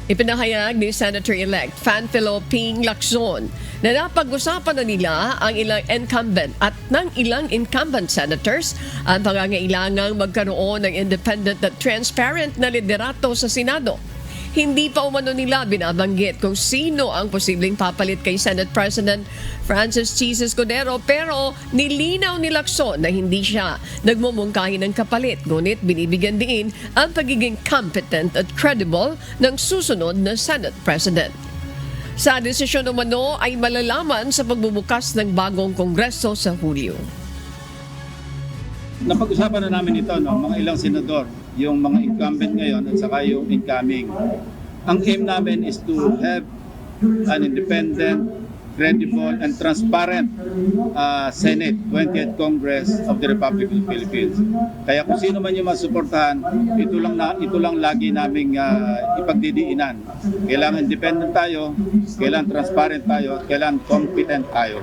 Ipinahayag ni Senator-elect Panfilo Ping Lacson na napag-usapan na nila ang ilang incumbent at ng ilang incumbent senators ang pangangailangang magkaroon ng independent at transparent na liderato sa Senado. Hindi pa umano nila binabanggit kung sino ang posibleng papalit kay Senate President Francis Chis Escudero, pero nilinaw ni Lacson na hindi siya nagmumungkahi ng kapalit, ngunit binibigyan din ang pagiging competent at credible ng susunod na Senate President. Sa desisyon umano ay malalaman sa pagbubukas ng bagong kongreso sa Hulyo. Napag-usapan na namin ito, mga ilang senador, yung mga incumbent ngayon at saka yung incoming. Ang aim namin is to have an independent, credible, and transparent Senate, 20th Congress of the Republic of the Philippines. Kaya kung sino man yung masuportahan, ito lang lagi naming ipagdidiinan. Kailangan independent tayo, kailangan transparent tayo, at kailangan competent tayo.